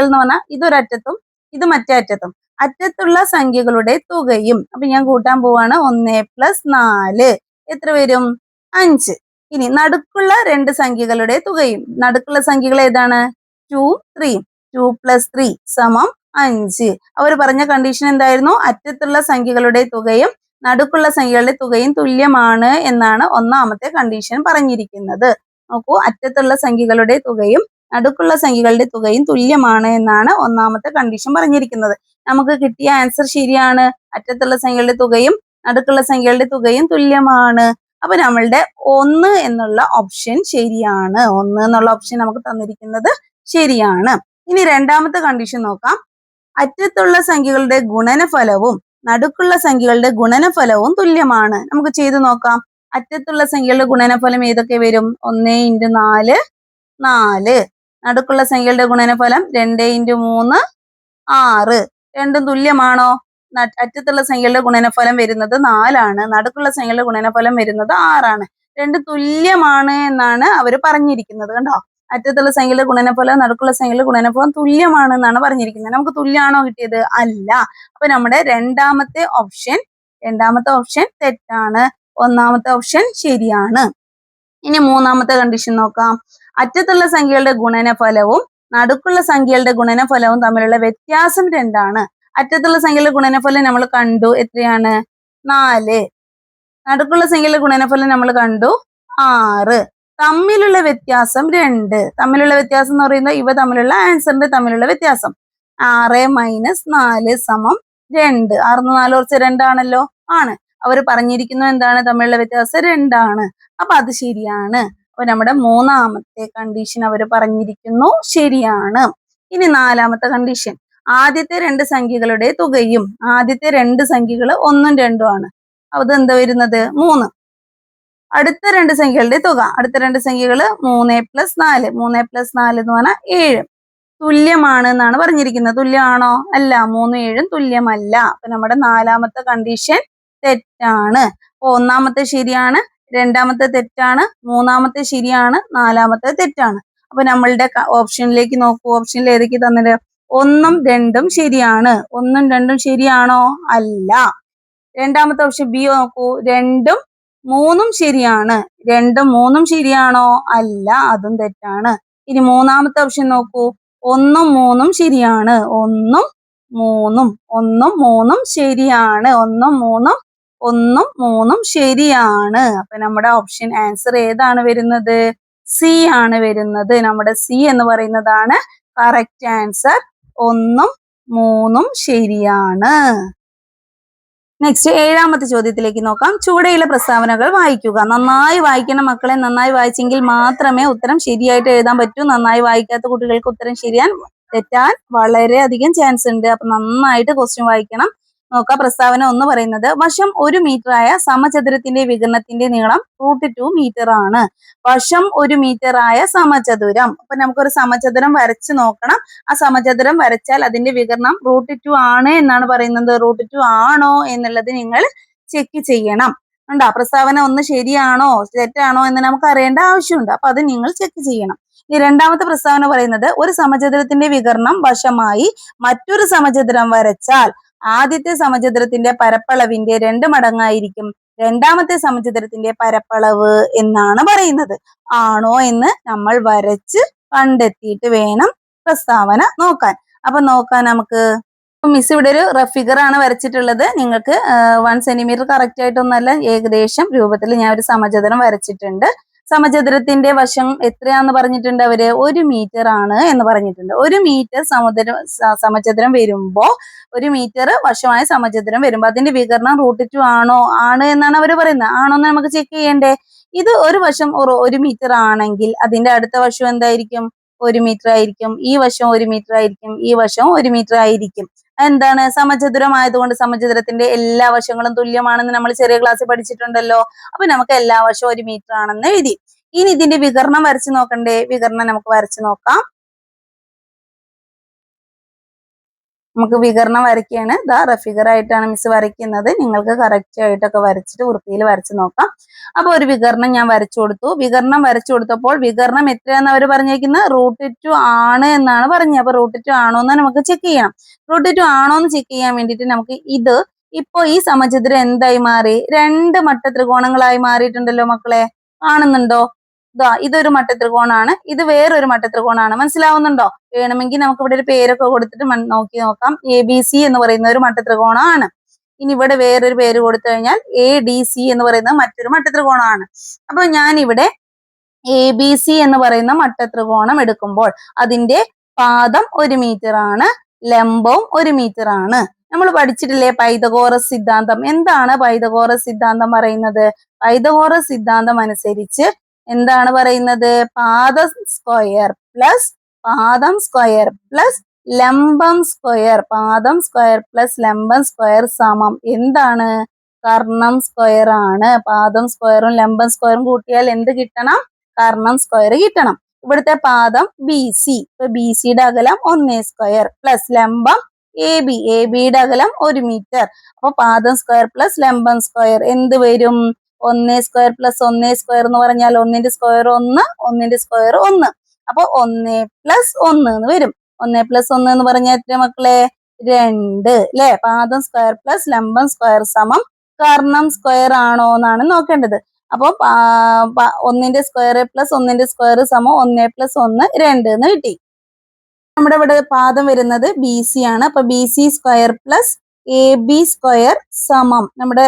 എന്ന് പറഞ്ഞാൽ ഇതൊരറ്റത്തും ഇത് മറ്റേ അറ്റത്തും, അറ്റത്തുള്ള സംഖ്യകളുടെ തുകയും. അപ്പൊ ഞാൻ കൂട്ടാൻ പോവാണ്. 1 + 4 എത്ര വരും? 5. ഇനി നടുക്കുള്ള രണ്ട് സംഖ്യകളുടെ തുകയും. നടുക്കുള്ള സംഖ്യകൾ ഏതാണ്? 2, 3. 2 + 3 = 5. അവർ പറഞ്ഞ കണ്ടീഷൻ എന്തായിരുന്നു? അറ്റത്തുള്ള സംഖ്യകളുടെ തുകയും നടുക്കുള്ള സംഖ്യകളുടെ തുകയും തുല്യമാണ് എന്നാണ് ഒന്നാമത്തെ കണ്ടീഷൻ പറഞ്ഞിരിക്കുന്നത്. നോക്കൂ, അറ്റത്തുള്ള സംഖ്യകളുടെ തുകയും നടുക്കുള്ള സംഖ്യകളുടെ തുകയും തുല്യമാണ് എന്നാണ് ഒന്നാമത്തെ കണ്ടീഷൻ പറഞ്ഞിരിക്കുന്നത്. നമുക്ക് കിട്ടിയ ആൻസർ ശരിയാണ്. അറ്റത്തുള്ള സംഖ്യകളുടെ തുകയും നടുക്കുള്ള സംഖ്യകളുടെ തുകയും തുല്യമാണ്. അപ്പൊ നമ്മളുടെ 1 എന്നുള്ള ഓപ്ഷൻ ശരിയാണ്. 1 എന്നുള്ള ഓപ്ഷൻ നമുക്ക് തന്നിരിക്കുന്നത് ശരിയാണ്. ഇനി രണ്ടാമത്തെ കണ്ടീഷൻ നോക്കാം. അറ്റത്തുള്ള സംഖ്യകളുടെ ഗുണനഫലവും നടുക്കുള്ള സംഖ്യകളുടെ ഗുണനഫലവും തുല്യമാണ്. നമുക്ക് ചെയ്തു നോക്കാം. അറ്റത്തുള്ള സംഖ്യകളുടെ ഗുണനഫലം ഏതൊക്കെ വരും? 1 × 4 4. നടുക്കുള്ള സംഖ്യകളുടെ ഗുണനഫലം 2 × 3 6. രണ്ടും തുല്യമാണോ? അറ്റത്തുള്ള സംഖ്യകളുടെ ഗുണനഫലം വരുന്നത് 4 ആണ്, നടുക്കുള്ള സംഖ്യകളുടെ ഗുണനഫലം വരുന്നത് 6 ആണ്. രണ്ടും തുല്യമാണ് എന്നാണ് അവർ പറഞ്ഞിരിക്കുന്നത്. കണ്ടോ, അറ്റത്തുള്ള സംഖ്യകളുടെ ഗുണനഫലം നടുക്കുള്ള സംഖ്യകളുടെ ഗുണനഫലം തുല്യമാണ് എന്നാണ് പറഞ്ഞിരിക്കുന്നത്. നമുക്ക് തുല്യമാണോ കിട്ടിയത്? അല്ല. അപ്പൊ നമ്മുടെ രണ്ടാമത്തെ ഓപ്ഷൻ തെറ്റാണ്. ഒന്നാമത്തെ ഓപ്ഷൻ ശരിയാണ്. ഇനി മൂന്നാമത്തെ കണ്ടീഷൻ നോക്കാം. അറ്റത്തുള്ള സംഖ്യകളുടെ ഗുണനഫലവും നടുക്കുള്ള സംഖ്യകളുടെ ഗുണനഫലവും തമ്മിലുള്ള വ്യത്യാസം 2 ആണ്. അറ്റത്തുള്ള സംഖ്യകളുടെ ഗുണനഫലം നമ്മൾ കണ്ടു, എത്രയാണ്? 4. നടുക്കുള്ള സംഖ്യകളുടെ ഗുണനഫലം നമ്മൾ കണ്ടു, 6. തമ്മിലുള്ള വ്യത്യാസം 2. തമ്മിലുള്ള വ്യത്യാസം എന്ന് പറയുന്നത് ഇവ തമ്മിലുള്ള ആൻസറിന്റെ തമ്മിലുള്ള വ്യത്യാസം. 6 - 4 = 2. 6 4 കുറച്ച് 2 ആണല്ലോ. ആണ്. അവർ പറഞ്ഞിരിക്കുന്നത് എന്താണ്? തമ്മിലുള്ള വ്യത്യാസം 2 ആണ്. അപ്പൊ അത് ശരിയാണ്. അപ്പൊ നമ്മുടെ മൂന്നാമത്തെ കണ്ടീഷൻ അവർ പറഞ്ഞിരിക്കുന്നു ശരിയാണ്. ഇനി നാലാമത്തെ കണ്ടീഷൻ. ആദ്യത്തെ രണ്ട് സംഖ്യകളുടെ തുകയും. ആദ്യത്തെ രണ്ട് സംഖ്യകൾ 1ഉം 2ഉം ആണ്. അത് എന്താ വരുന്നത്? 3. അടുത്ത രണ്ട് സംഖ്യകളുടെ തുക. അടുത്ത രണ്ട് സംഖ്യകൾ 3 + 4. 3 + 4 എന്ന് പറഞ്ഞാൽ 7. തുല്യമാണ് എന്നാണ് പറഞ്ഞിരിക്കുന്നത്. തുല്യമാണോ? അല്ല. 3ഉം 7ഉം തുല്യമല്ല. അപ്പൊ നമ്മുടെ നാലാമത്തെ കണ്ടീഷൻ തെറ്റാണ്. അപ്പൊ ഒന്നാമത്തെ ശരിയാണ്, രണ്ടാമത്തെ തെറ്റാണ്, മൂന്നാമത്തെ ശരിയാണ്, നാലാമത്തെ തെറ്റാണ്. അപ്പൊ നമ്മളുടെ ഓപ്ഷനിലേക്ക് നോക്കൂ. ഓപ്ഷനിൽ ഏതൊക്കെ തന്നത്? 1ഉം 2ഉം ശരിയാണ്. 1ഉം 2ഉം ശരിയാണോ? അല്ല. രണ്ടാമത്തെ ഓപ്ഷൻ ബി നോക്കൂ. 2ഉം 3ഉം ശരിയാണ്. 2ഉം 3ഉം ശരിയാണോ? അല്ല, അതും തെറ്റാണ്. ഇനി മൂന്നാമത്തെ ഓപ്ഷൻ നോക്കൂ. 1ഉം 3ഉം ശരിയാണ്. 1ഉം 3ഉം ശരിയാണ്. 1ഉം 3ഉം ശരിയാണ്. അപ്പൊ നമ്മുടെ ഓപ്ഷൻ ആൻസർ ഏതാണ് വരുന്നത്? സി ആണ് വരുന്നത്. നമ്മുടെ സി എന്ന് പറയുന്നതാണ് കറക്റ്റ് ആൻസർ. 1ഉം 3ഉം ശരിയാണ്. നെക്സ്റ്റ് ഏഴാമത്തെ ചോദ്യത്തിലേക്ക് നോക്കാം. ചുവടെയുള്ള പ്രസ്താവനകൾ വായിക്കുക. നന്നായി വായിക്കണം മക്കളെ. നന്നായി വായിച്ചെങ്കിൽ മാത്രമേ ഉത്തരം ശരിയായിട്ട് എഴുതാൻ പറ്റൂ. നന്നായി വായിക്കാത്ത കുട്ടികൾക്ക് ഉത്തരം തെറ്റാൻ വളരെയധികം ചാൻസ് ഉണ്ട്. അപ്പൊ നന്നായിട്ട് ക്വസ്റ്റ്യൻ വായിക്കണം. നോക്കാം. പ്രസ്താവന 1 പറയുന്നത് വശം 1 മീറ്റർ ആയ സമചതുരത്തിന്റെ വികരണത്തിന്റെ നീളം √2 മീറ്റർ ആണ്. വശം 1 മീറ്റർ ആയ സമചതുരം. അപ്പൊ നമുക്കൊരു സമചതുരം വരച്ച് നോക്കണം. ആ സമചതുരം വരച്ചാൽ അതിന്റെ വികരണം √2 ആണ് എന്നാണ് പറയുന്നത്. √2 ആണോ എന്നുള്ളത് നിങ്ങൾ ചെക്ക് ചെയ്യണം. ഉണ്ടോ? പ്രസ്താവന 1 ശരിയാണോ തെറ്റാണോ എന്ന് നമുക്ക് അറിയേണ്ട ആവശ്യമുണ്ട്. അപ്പൊ അത് നിങ്ങൾ ചെക്ക് ചെയ്യണം. ഈ രണ്ടാമത്തെ പ്രസ്താവന പറയുന്നത് ഒരു സമചതുരത്തിന്റെ വികരണം വശമായി മറ്റൊരു സമചതുരം വരച്ചാൽ ആദ്യത്തെ സമചതുരത്തിന്റെ പരപ്പളവിന്റെ 2 മടങ്ങായിരിക്കും രണ്ടാമത്തെ സമചതുരത്തിന്റെ പരപ്പളവ് എന്നാണ് പറയുന്നത്. ആണോ എന്ന് നമ്മൾ വരച്ച് കണ്ടെത്തിയിട്ട് വേണം പ്രസ്താവന നോക്കാൻ. അപ്പൊ നോക്കാൻ നമുക്ക്. മിസ് ഇവിടെ ഒരു റഫ് ഫിഗർ ആണ് വരച്ചിട്ടുള്ളത്. നിങ്ങൾക്ക് 1 സെന്റിമീറ്റർ കറക്റ്റ് ആയിട്ടൊന്നല്ല, ഏകദേശം രൂപത്തിൽ ഞാൻ ഒരു സമചതുരം വരച്ചിട്ടുണ്ട്. സമചതുരത്തിന്റെ വശം എത്രയാന്ന് പറഞ്ഞിട്ടുണ്ട് അവര്? 1 മീറ്റർ ആണ് എന്ന് പറഞ്ഞിട്ടുണ്ട്. 1 മീറ്റർ സമചതുരം വരുമ്പോ 1 മീറ്റർ വശമായ സമചതുരം വരുമ്പോ അതിന്റെ വികരണം √2 ആണോ? ആണ് എന്നാണ് അവര് പറയുന്നത്. ആണോ എന്ന് നമുക്ക് ചെക്ക് ചെയ്യണ്ടേ? ഇത് ഒരു വശം 1 മീറ്റർ ആണെങ്കിൽ അതിന്റെ അടുത്ത വശം എന്തായിരിക്കും? 1 മീറ്റർ ആയിരിക്കും. ഈ വശം 1 മീറ്റർ ആയിരിക്കും. ഈ വശം 1 മീറ്റർ ആയിരിക്കും. എന്താണ്? സമചതുരം ആയതുകൊണ്ട് സമചതുരത്തിന്റെ എല്ലാ വശങ്ങളും തുല്യമാണെന്ന് നമ്മൾ ചെറിയ ക്ലാസ്സിൽ പഠിച്ചിട്ടുണ്ടല്ലോ. അപ്പൊ നമുക്ക് എല്ലാ വശവും 1 മീറ്റർ ആണെന്ന് എഴുതി. ഇനി ഇതിന്റെ വികരണം വരച്ചു നോക്കണ്ടേ? വികരണം നമുക്ക് വരച്ചു നോക്കാം. നമുക്ക് വികരണം വരയ്ക്കുകയാണ്. ദാ റഫിഗർ ആയിട്ടാണ് മിസ് വരയ്ക്കുന്നത്. നിങ്ങൾക്ക് കറക്റ്റ് ആയിട്ടൊക്കെ വരച്ചിട്ട് വൃത്തിയിൽ വരച്ചു നോക്കാം. അപ്പൊ ഒരു വികരണം ഞാൻ വരച്ചു കൊടുത്തു. വികരണം വരച്ചു കൊടുത്തപ്പോൾ വികരണം എത്രയാന്ന് അവർ പറഞ്ഞേക്കുന്നത്? √2 ആണ് എന്നാണ് പറഞ്ഞത്. അപ്പൊ √2 ആണോ എന്ന് നമുക്ക് ചെക്ക് ചെയ്യണം. √2 ആണോ എന്ന് ചെക്ക് ചെയ്യാൻ വേണ്ടിയിട്ട് നമുക്ക് ഇപ്പൊ ഈ സമചതുരം എന്തായി മാറി? 2 മട്ടത്രികോണങ്ങളായി മാറിയിട്ടുണ്ടല്ലോ മക്കളെ. കാണുന്നുണ്ടോ? ഇതൊരു മട്ടത്രികോണാണ്, ഇത് വേറൊരു മട്ടത്രികോണാണ്. മനസ്സിലാവുന്നുണ്ടോ? വേണമെങ്കിൽ നമുക്ക് ഇവിടെ ഒരു പേരൊക്കെ കൊടുത്തിട്ട് നോക്കാം. ABC എന്ന് പറയുന്ന ഒരു മട്ടത്രികോണമാണ്. ഇനി ഇവിടെ വേറൊരു പേര് കൊടുത്തു കഴിഞ്ഞാൽ ADC എന്ന് പറയുന്ന മറ്റൊരു മട്ടത്രികോണമാണ്. അപ്പൊ ഞാൻ ഇവിടെ ABC എന്ന് പറയുന്ന മട്ടത്രികോണം എടുക്കുമ്പോൾ അതിന്റെ പാദം 1 മീറ്റർ ആണ്, ലംബവും 1 മീറ്റർ ആണ്. നമ്മൾ പഠിച്ചിട്ടില്ലേ പൈതഗോറസ് സിദ്ധാന്തം? എന്താണ് പൈതഗോറസ് സിദ്ധാന്തം പറയുന്നത്? പൈതഗോറസ് സിദ്ധാന്തം അനുസരിച്ച് എന്താണ് പറയുന്നത്? പാദം സ്ക്വയർ പ്ലസ് ലംബം സ്ക്വയർ, പാദം സ്ക്വയർ പ്ലസ് ലംബം സ്ക്വയർ സമം എന്താണ്? കർണം സ്ക്വയർ ആണ്. പാദം സ്ക്വയറും ലംബം സ്ക്വയറും കൂട്ടിയാൽ എന്ത് കിട്ടണം? കർണം സ്ക്വയർ കിട്ടണം. ഇവിടുത്തെ പാദം BC, ഇപ്പൊ BCയുടെ അകലം 1 സ്ക്വയർ പ്ലസ് ലംബം ABയുടെ അകലം 1 മീറ്റർ. അപ്പൊ പാദം സ്ക്വയർ പ്ലസ് ലംബം സ്ക്വയർ എന്ത് വരും? 1 സ്ക്വയർ പ്ലസ് 1 സ്ക്വയർ എന്ന് പറഞ്ഞാൽ 1ന്റെ സ്ക്വയർ 1, 1ന്റെ സ്ക്വയർ 1. അപ്പൊ 1 പ്ലസ് 1 എന്ന് വരും. 1 പ്ലസ് 1 എന്ന് പറഞ്ഞാൽ എത്ര മക്കളെ? 2 അല്ലെ? പാദം സ്ക്വയർ പ്ലസ് ലംബം സ്ക്വയർ സമം കർണം സ്ക്വയർ ആണോ എന്നാണ് നോക്കേണ്ടത്. അപ്പൊ 1ന്റെ സ്ക്വയർ പ്ലസ് 1ന്റെ സ്ക്വയർ സമം 1 പ്ലസ് 1 2 എന്ന് കിട്ടി. നമ്മുടെ ഇവിടെ പാദം വരുന്നത് BC ആണ്. അപ്പൊ BC square plus AB square സമം നമ്മുടെ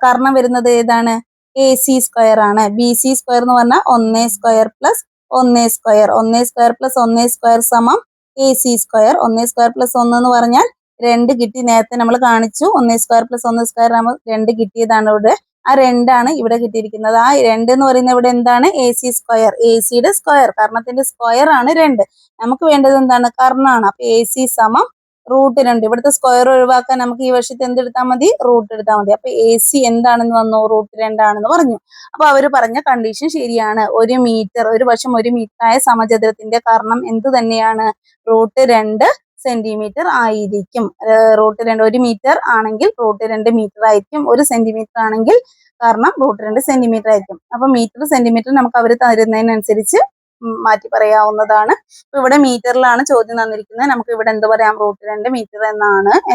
കർണം വരുന്നത് ഏതാണ്? AC സ്ക്വയർ ആണ്. BC സ്ക്വയർ എന്ന് പറഞ്ഞാൽ 1 square plus 1 square, 1 square plus 1 square സമം AC സ്ക്വയർ. 1 സ്ക്വയർ പ്ലസ് 1 എന്ന് പറഞ്ഞാൽ 2 കിട്ടി. നേരത്തെ നമ്മൾ കാണിച്ചു 1 സ്ക്വയർ പ്ലസ് 1 സ്ക്വയർ ആകുമ്പോൾ 2 കിട്ടിയതാണ് ഇവിടെ. ആ 2 ആണ് ഇവിടെ കിട്ടിയിരിക്കുന്നത്. ആ 2 എന്ന് പറയുന്നത് ഇവിടെ എന്താണ്? AC square. ACയുടെ സ്ക്വയർ, കർണത്തിന്റെ സ്ക്വയർ ആണ് 2. നമുക്ക് വേണ്ടത് എന്താണ്? കർണാണ്. അപ്പൊ AC സമം √2. ഇവിടുത്തെ സ്ക്വയർ ഒഴിവാക്കാൻ നമുക്ക് ഈ വശത്ത് എന്തെടുത്താൽ മതി? √ എടുത്താൽ മതി. അപ്പൊ AC എന്താണെന്ന് വന്നു? √2 ആണെന്ന് പറഞ്ഞു. അപ്പൊ അവര് പറഞ്ഞ കണ്ടീഷൻ ശരിയാണ്. 1 മീറ്റർ, ഒരു വശം 1 മീറ്റർ ആയ സമചതുരത്തിന്റെ കർണം എന്ത് തന്നെയാണ്? √2 സെന്റിമീറ്റർ ആയിരിക്കും. √2 1 മീറ്റർ ആണെങ്കിൽ √2 മീറ്റർ ആയിരിക്കും. 1 സെന്റിമീറ്റർ ആണെങ്കിൽ കർണം √2 സെന്റിമീറ്റർ ആയിരിക്കും. അപ്പൊ മീറ്റർ സെന്റിമീറ്റർ നമുക്ക് അവർ തരുന്നതിനനുസരിച്ച് മാറ്റി പറയാവുന്നതാണ്. ഇപ്പൊ ഇവിടെ മീറ്ററിലാണ് ചോദ്യം തന്നിരിക്കുന്നത്. നമുക്ക് ഇവിടെ എന്ത് പറയാം? √2 മീറ്റർ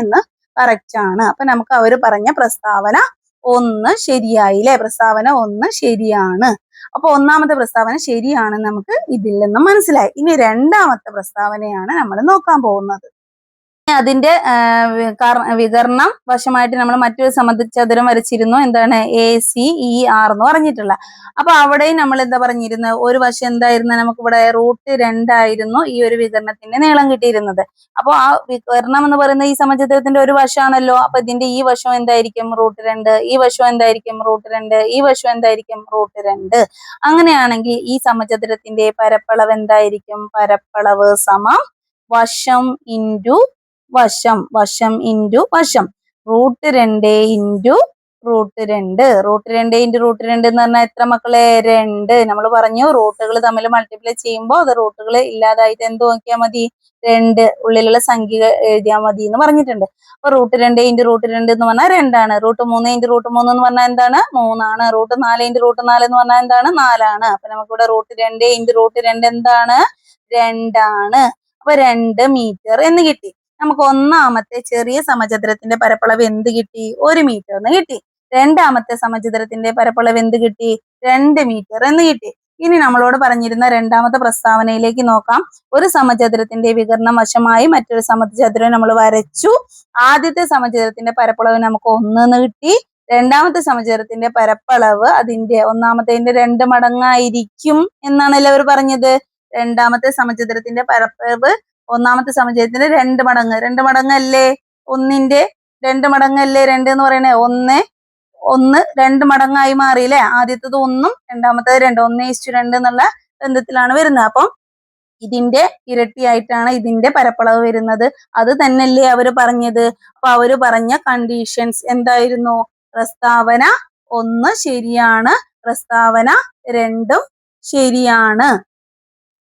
എന്ന് കറക്റ്റ് ആണ്. അപ്പൊ നമുക്ക് അവർ പറഞ്ഞ പ്രസ്താവന 1 ശരിയായില്ലേ? പ്രസ്താവന 1 ശരിയാണ്. അപ്പൊ ഒന്നാമത്തെ പ്രസ്താവന ശരിയാണെന്ന് നമുക്ക് ഇതിൽ നിന്നും മനസ്സിലായി. ഇനി രണ്ടാമത്തെ പ്രസ്താവനയാണ് നമ്മൾ നോക്കാൻ പോകുന്നത്. അതിന്റെ വികരണം വശമായിട്ട് നമ്മൾ മറ്റൊരു സമചതുരം വരച്ചിരുന്നു. എന്താണ്? ACER എന്ന് പറഞ്ഞിട്ടുള്ള. അപ്പൊ അവിടെയും നമ്മൾ എന്താ പറഞ്ഞിരുന്നത്? ഒരു വശം എന്തായിരുന്നു? നമുക്ക് ഇവിടെ √2 ആയിരുന്നു ഈ ഒരു വികരണത്തിന്റെ നീളം കിട്ടിയിരുന്നത്. അപ്പൊ ആ വികരണം എന്ന് പറയുന്ന ഈ സമചതുരത്തിന്റെ ഒരു വശമാണല്ലോ. അപ്പൊ ഇതിന്റെ ഈ വശം എന്തായിരിക്കും? √2. ഈ വശം എന്തായിരിക്കും? √2. ഈ വശം എന്തായിരിക്കും? √2. അങ്ങനെയാണെങ്കിൽ ഈ സമചതുരത്തിന്റെ പരപ്പളവ് എന്തായിരിക്കും? പരപ്പളവ് സമം വശം ഇൻറ്റു വശം, വശം ഇൻറ്റു വശം. √2 ഇൻറ്റു √2. √2 ഇൻറ്റു √2 എന്ന് പറഞ്ഞാൽ എത്ര മക്കളെ? 2. നമ്മൾ പറഞ്ഞു റൂട്ടുകൾ തമ്മിൽ മൾട്ടിപ്ലൈ ചെയ്യുമ്പോൾ അത് റൂട്ടുകൾ ഇല്ലാതായിട്ട് എന്ത് നോക്കിയാൽ മതി? 2 ഉള്ളിലുള്ള സംഖ്യ എഴുതിയാൽ മതി എന്ന് പറഞ്ഞിട്ടുണ്ട്. അപ്പൊ √2 ഇൻറ്റു √2 എന്ന് പറഞ്ഞാൽ 2 ആണ്. √3 ഇൻറ്റു √3 എന്ന് പറഞ്ഞാൽ എന്താണ്? 3 ആണ്. √4 ഇൻറ്റു √4 എന്ന് പറഞ്ഞാൽ എന്താണ്? 4 ആണ്. അപ്പൊ നമുക്കിവിടെ √2 ഇൻറ്റു √2 എന്താണ്? 2 ആണ്. അപ്പൊ 2 മീറ്റർ എന്ന് കിട്ടി. നമുക്ക് ഒന്നാമത്തെ ചെറിയ സമചതുരത്തിന്റെ പരപ്പളവ് എന്ത് കിട്ടി? 1 മീറ്റർ എന്ന് കിട്ടി. രണ്ടാമത്തെ സമചതുരത്തിന്റെ പരപ്പളവ് എന്ത് കിട്ടി? 2 മീറ്റർ എന്ന് കിട്ടി. ഇനി നമ്മളോട് പറഞ്ഞിരുന്ന രണ്ടാമത്തെ പ്രസ്താവനയിലേക്ക് നോക്കാം. ഒരു സമചതുരത്തിന്റെ വികരണം വശമായി മറ്റൊരു സമചതുരം നമ്മൾ വരച്ചു. ആദ്യത്തെ സമചതുരത്തിന്റെ പരപ്പളവ് നമുക്ക് 1 എന്ന് കിട്ടി. രണ്ടാമത്തെ സമചതുരത്തിന്റെ പരപ്പളവ് അതിന്റെ ഒന്നാമത്തേന്റെ 2 മടങ്ങായിരിക്കും എന്നാണല്ലോ അവർ പറഞ്ഞത്. രണ്ടാമത്തെ സമചതുരത്തിന്റെ പരപ്പളവ് ഒന്നാമത്തെ സമചതുരത്തിന്റെ 2 മടങ്ങ്. 2 മടങ്ങല്ലേ? ഒന്നിന്റെ 2 മടങ്ങല്ലേ? 2 എന്ന് പറയണേ ഒന്ന് 2 മടങ്ങായി മാറിയില്ലേ? ആദ്യത്തത് 1ഉം രണ്ടാമത്തേത് 2, 1:2 എന്നുള്ള ബന്ധത്തിലാണ് വരുന്നത്. അപ്പം ഇതിന്റെ ഇരട്ടിയായിട്ടാണ് ഇതിന്റെ പരപ്പളവ് വരുന്നത്. അത് തന്നെയല്ലേ അവര് പറഞ്ഞത്. അപ്പൊ അവര് പറഞ്ഞ കണ്ടീഷൻസ് എന്തായിരുന്നു? പ്രസ്താവന 1 ശരിയാണ്, പ്രസ്താവന 2 ശരിയാണ്.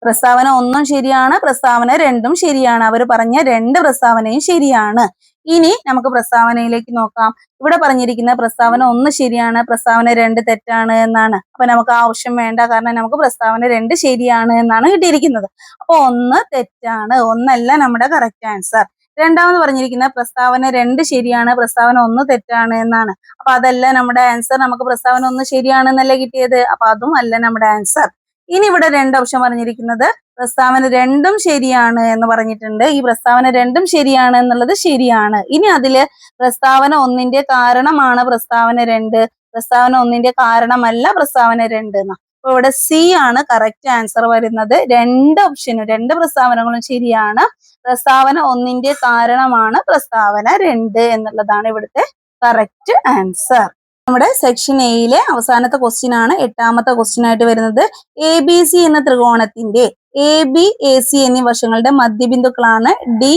പ്രസ്താവന 1 ശരിയാണ്, പ്രസ്താവന 2 ശരിയാണ്. അവർ പറഞ്ഞ 2 പ്രസ്താവനയും ശരിയാണ്. ഇനി നമുക്ക് പ്രസ്താവനയിലേക്ക് നോക്കാം. ഇവിടെ പറഞ്ഞിരിക്കുന്ന പ്രസ്താവന 1 ശരിയാണ്, പ്രസ്താവന 2 തെറ്റാണ് എന്നാണ്. അപ്പൊ നമുക്ക് ആവശ്യം വേണ്ട, കാരണം നമുക്ക് പ്രസ്താവന 2 ശരിയാണ് എന്നാണ് കിട്ടിയിരിക്കുന്നത്. അപ്പൊ 1 തെറ്റാണ്, 1 അല്ല നമ്മുടെ കറക്റ്റ് ആൻസർ. രണ്ടാമത് പറഞ്ഞിരിക്കുന്ന പ്രസ്താവന 2 ശരിയാണ്, പ്രസ്താവന 1 തെറ്റാണ് എന്നാണ്. അപ്പൊ അതല്ല നമ്മുടെ ആൻസർ. നമുക്ക് പ്രസ്താവന 1 ശരിയാണ് എന്നല്ലേ കിട്ടിയത്. അപ്പൊ അതും അല്ല നമ്മുടെ ആൻസർ. ഇനി ഇവിടെ 2 ഓപ്ഷൻ പറഞ്ഞിരിക്കുന്നത് പ്രസ്താവന 2ഉം ശരിയാണ് എന്ന് പറഞ്ഞിട്ടുണ്ട്. ഈ പ്രസ്താവന 2ഉം ശരിയാണ് എന്നുള്ളത് ശരിയാണ്. ഇനി അതില് പ്രസ്താവന 1ന്റെ കാരണമാണ് പ്രസ്താവന 2, പ്രസ്താവന 1ന്റെ കാരണമല്ല പ്രസ്താവന 2 എന്നാ. അപ്പൊ ഇവിടെ സി ആണ് കറക്റ്റ് ആൻസർ വരുന്നത്. 2 ഓപ്ഷനും 2 പ്രസ്താവനകളും ശരിയാണ്. പ്രസ്താവന 1ന്റെ കാരണമാണ് പ്രസ്താവന 2 എന്നുള്ളതാണ് ഇവിടുത്തെ കറക്റ്റ് ആൻസർ. നമ്മുടെ സെക്ഷൻ എയിലെ അവസാനത്തെ ക്വസ്റ്റ്യൻ ആണ് 8ാമത്തെ ക്വസ്റ്റ്യൻ ആയിട്ട് വരുന്നത്. എ ബി സി എന്ന ത്രികോണത്തിന്റെ എ ബി എ സി എന്നീ വശങ്ങളുടെ മധ്യബിന്ദുക്കളാണ് ഡി,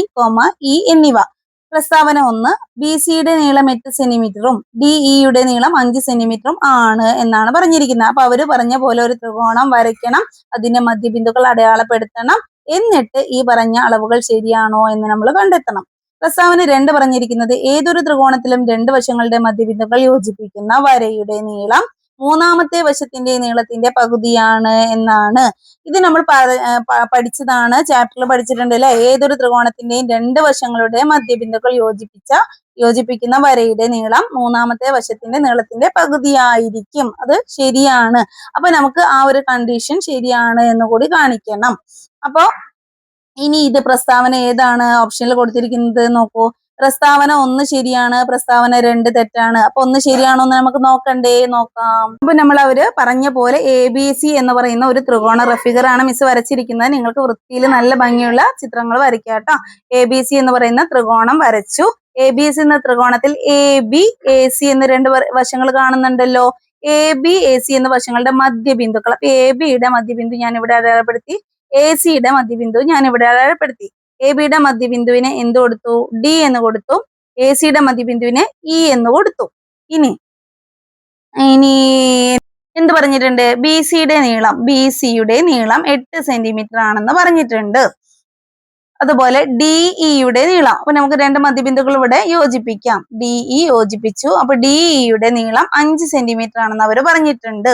ഇ എന്നിവ. പ്രസ്താവന 1 ബി സിയുടെ നീളം 8 സെന്റിമീറ്ററും ഡി ഇയുടെ നീളം 5 സെന്റിമീറ്ററും ആണ് എന്നാണ് പറഞ്ഞിരിക്കുന്നത്. അപ്പൊ അവര് പറഞ്ഞ പോലെ ഒരു ത്രികോണം വരയ്ക്കണം, അതിന്റെ മധ്യബിന്ദുക്കൾ അടയാളപ്പെടുത്തണം, എന്നിട്ട് ഈ പറഞ്ഞ അളവുകൾ ശരിയാണോ എന്ന് നമ്മൾ കണ്ടെത്തണം. പ്രസ്താവന 2 പറഞ്ഞിരിക്കുന്നത് ഏതൊരു ത്രികോണത്തിലും 2 വശങ്ങളുടെ മധ്യബിന്ദുക്കൾ യോജിപ്പിക്കുന്ന വരയുടെ നീളം മൂന്നാമത്തെ വശത്തിന്റെ നീളത്തിന്റെ പകുതിയാണ് എന്നാണ്. ഇത് നമ്മൾ പഠിച്ചതാണ്, ചാപ്റ്ററിൽ പഠിച്ചിട്ടുണ്ട് അല്ലെ. ഏതൊരു ത്രികോണത്തിന്റെയും 2 വശങ്ങളുടെ മധ്യബിന്ദുക്കൾ യോജിപ്പിക്കുന്ന വരയുടെ നീളം മൂന്നാമത്തെ വശത്തിന്റെ നീളത്തിന്റെ പകുതിയായിരിക്കും. അത് ശരിയാണ്. അപ്പൊ നമുക്ക് ആ ഒരു കണ്ടീഷൻ ശരിയാണ് എന്ന് കൂടി കാണിക്കണം. അപ്പൊ ഇനി ഇത് പ്രസ്താവന ഏതാണ് ഓപ്ഷനിൽ കൊടുത്തിരിക്കുന്നത് നോക്കൂ. പ്രസ്താവന 1 ശരിയാണ്, പ്രസ്താവന 2 തെറ്റാണ്. അപ്പൊ 1 ശരിയാണോ എന്ന് നമുക്ക് നോക്കാം. അപ്പൊ നമ്മൾ അവര് പറഞ്ഞ പോലെ എ ബി സി എന്ന് പറയുന്ന ഒരു ത്രികോണ ഫിഗർ ആണ് മിസ് വരച്ചിരിക്കുന്നത്. നിങ്ങൾക്ക് വൃത്തിയിൽ നല്ല ഭംഗിയുള്ള ചിത്രങ്ങൾ വരയ്ക്കാം കേട്ടോ. എ ബി സി എന്ന് പറയുന്ന ത്രികോണം വരച്ചു. എ ബി സി എന്ന ത്രികോണത്തിൽ എ ബി എ സി എന്ന് 2 വശങ്ങൾ കാണുന്നുണ്ടല്ലോ. എ ബി എ സി എന്ന വശങ്ങളുടെ മധ്യബിന്ദുക്കൾ. അപ്പൊ എ ബിയുടെ മധ്യബിന്ദു ഞാൻ ഇവിടെ അടയാളപ്പെടുത്തി, എ സിയുടെ മധ്യബിന്ദു ഞാൻ ഇവിടെ അടയാളപ്പെടുത്തി. എ ബിയുടെ മധ്യബിന്ദുവിന് എന്ത് കൊടുത്തു? ഡി എന്ന് കൊടുത്തു. എ സിയുടെ മധ്യബിന്ദുവിന് ഇ എന്ന് കൊടുത്തു. ഇനി എന്ത് പറഞ്ഞിട്ടുണ്ട്? ബി സിയുടെ നീളം 8 സെന്റിമീറ്റർ ആണെന്ന് പറഞ്ഞിട്ടുണ്ട്. അതുപോലെ ഡി ഇയുടെ നീളം. അപ്പൊ നമുക്ക് 2 മധ്യബിന്ദുക്കൾ ഇവിടെ യോജിപ്പിക്കാം. ഡി ഇ യോജിപ്പിച്ചു. അപ്പൊ ഡി ഇയുടെ നീളം 5 സെന്റിമീറ്റർ ആണെന്ന് അവർ പറഞ്ഞിട്ടുണ്ട്.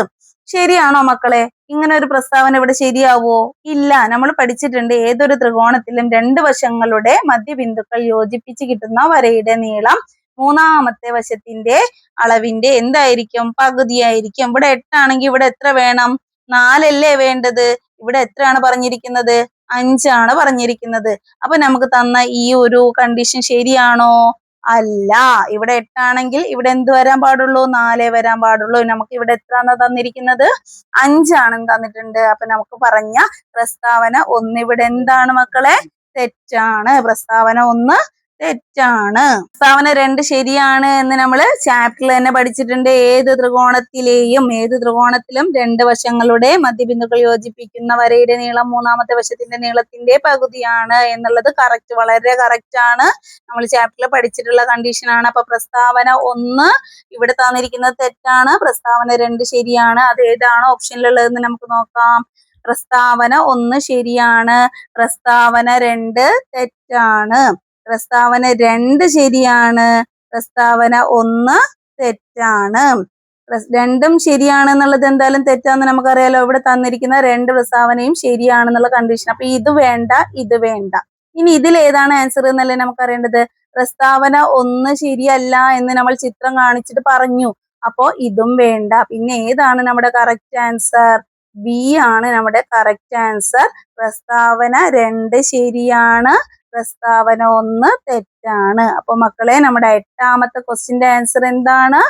ശരിയാണോ മക്കളെ? ഇങ്ങനെ ഒരു പ്രസ്താവന ഇവിടെ ശരിയാവോ? ഇല്ല. നമ്മൾ പഠിച്ചിട്ടുണ്ട് ഏതൊരു ത്രികോണത്തിലും 2 വശങ്ങളുടെ മധ്യബിന്ദുക്കൾ യോജിപ്പിച്ച് കിട്ടുന്ന വരയുടെ നീളം മൂന്നാമത്തെ വശത്തിന്റെ അളവിന്റെ എന്തായിരിക്കും? പകുതിയായിരിക്കും. ഇവിടെ 8 ആണെങ്കിൽ ഇവിടെ എത്ര വേണം? 4 അല്ലേ വേണ്ടത്? ഇവിടെ എത്രയാണ് പറഞ്ഞിരിക്കുന്നത്? 5 ആണ് പറഞ്ഞിരിക്കുന്നത്. അപ്പൊ നമുക്ക് തന്ന ഈ ഒരു കണ്ടീഷൻ ശരിയാണോ? അല്ല. ഇവിടെ 8 ആണെങ്കിൽ ഇവിടെ എന്ത് വരാൻ പാടുള്ളൂ? 4 വരാൻ പാടുള്ളൂ. നമുക്ക് ഇവിടെ എത്രയാണ് തന്നിരിക്കുന്നത്? 5 ആണെന്ന് തന്നിട്ടുണ്ട്. അപ്പൊ നമുക്ക് പറഞ്ഞ പ്രസ്താവന 1 ഇവിടെ എന്താണ് മക്കളെ? തെറ്റാണ്. പ്രസ്താവന 1 തെറ്റാണ്. പ്രസ്താവന 2 ശരിയാണ് എന്ന് നമ്മൾ ചാപ്റ്ററിൽ തന്നെ പഠിച്ചിട്ടുണ്ട്. ഏത് ത്രികോണത്തിലും 2 വശങ്ങളുടെ മധ്യബിന്ദുക്കൾ യോജിപ്പിക്കുന്ന വരയുടെ നീളം മൂന്നാമത്തെ വശത്തിന്റെ നീളത്തിന്റെ പകുതിയാണ് എന്നുള്ളത് കറക്റ്റ്, വളരെ കറക്റ്റ് ആണ്. നമ്മൾ ചാപ്റ്ററിൽ പഠിച്ചിട്ടുള്ള കണ്ടീഷൻ ആണ്. അപ്പൊ പ്രസ്താവന 1 ഇവിടെ തന്നിരിക്കുന്നത് തെറ്റാണ്, പ്രസ്താവന 2 ശരിയാണ്. അത് ഏതാണ് ഓപ്ഷനിലുള്ളതെന്ന് നമുക്ക് നോക്കാം. പ്രസ്താവന 1 ശരിയാണ്, പ്രസ്താവന 2 തെറ്റാണ്. പ്രസ്താവന 2 ശരിയാണ്, പ്രസ്താവന 1 തെറ്റാണ്. 2ഉം ശരിയാണ് എന്നുള്ളത് എന്തായാലും തെറ്റാന്ന് നമുക്കറിയാലോ. ഇവിടെ തന്നിരിക്കുന്ന 2 പ്രസ്താവനയും ശരിയാണെന്നുള്ള കണ്ടീഷൻ. അപ്പൊ ഇത് വേണ്ട, ഇത് വേണ്ട. ഇനി ഇതിൽ ഏതാണ് ആൻസർ എന്നല്ലേ നമുക്കറിയേണ്ടത്. പ്രസ്താവന 1 ശരിയല്ല എന്ന് നമ്മൾ ചിത്രം കാണിച്ചിട്ട് പറഞ്ഞു. അപ്പോ ഇതും വേണ്ട. പിന്നെ ഏതാണ് നമ്മുടെ കറക്റ്റ് ആൻസർ? ബി ആണ് നമ്മുടെ കറക്റ്റ് ആൻസർ. പ്രസ്താവന 2 ശരിയാണ്, പ്രസ്താവന 1 തെറ്റാണ്. അപ്പൊ മക്കളെ നമ്മുടെ 8ാമത്തെ ക്വസ്റ്റ്യന്റെ ആൻസർ എന്താണ്?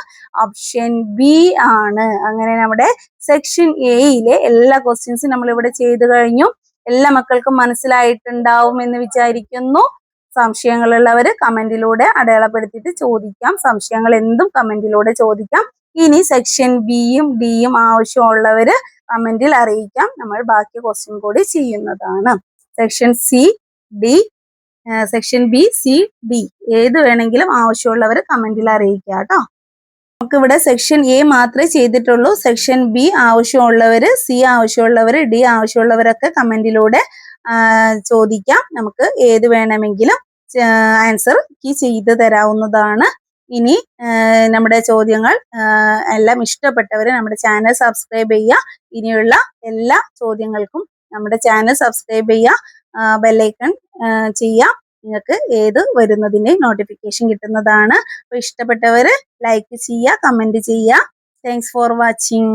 ഓപ്ഷൻ ബി ആണ്. അങ്ങനെ നമ്മുടെ സെക്ഷൻ എയിലെ എല്ലാ ക്വസ്റ്റ്യൻസും നമ്മൾ ഇവിടെ ചെയ്തു കഴിഞ്ഞു. എല്ലാ മക്കൾക്കും മനസ്സിലായിട്ടുണ്ടാവും എന്ന് വിചാരിക്കുന്നു. സംശയങ്ങളുള്ളവർ കമന്റിലൂടെ അടയാളപ്പെടുത്തിയിട്ട് ചോദിക്കാം. സംശയങ്ങൾ എന്തും കമന്റിലൂടെ ചോദിക്കാം. ഇനി സെക്ഷൻ ബിയും ഡിയും ആവശ്യമുള്ളവര് കമന്റിൽ അറിയിക്കാം. നമ്മൾ ബാക്കി ക്വസ്റ്റ്യൻ കൂടി ചെയ്യുന്നതാണ്. സെക്ഷൻ ബി, സി, ഡി ഏത് വേണമെങ്കിലും ആവശ്യമുള്ളവർ കമന്റിൽ അറിയിക്കുക കേട്ടോ. നമുക്കിവിടെ സെക്ഷൻ എ മാത്രമേ ചെയ്തിട്ടുള്ളൂ. സെക്ഷൻ ബി ആവശ്യമുള്ളവര്, സി ആവശ്യമുള്ളവര്, ഡി ആവശ്യമുള്ളവരൊക്കെ കമന്റിലൂടെ ചോദിക്കാം. നമുക്ക് ഏത് വേണമെങ്കിലും ആൻസർ കീ ചെയ്ത് തരാവുന്നതാണ്. ഇനി നമ്മുടെ ചോദ്യങ്ങൾ എല്ലാം ഇഷ്ടപ്പെട്ടവര് നമ്മുടെ ചാനൽ സബ്സ്ക്രൈബ് ചെയ്യുക. ഇനിയുള്ള എല്ലാ ചോദ്യങ്ങൾക്കും നമ്മുടെ ചാനൽ സബ്സ്ക്രൈബ് ചെയ്യുക, ബെല്ലൈക്കൺ ചെയ്യാം. നിങ്ങൾക്ക് ഏത് വരുന്നതിന്റെ നോട്ടിഫിക്കേഷൻ കിട്ടുന്നതാണ്. അപ്പോൾ ഇഷ്ടപ്പെട്ടവര് ലൈക്ക് ചെയ്യുക, കമന്റ് ചെയ്യുക. Thanks for watching.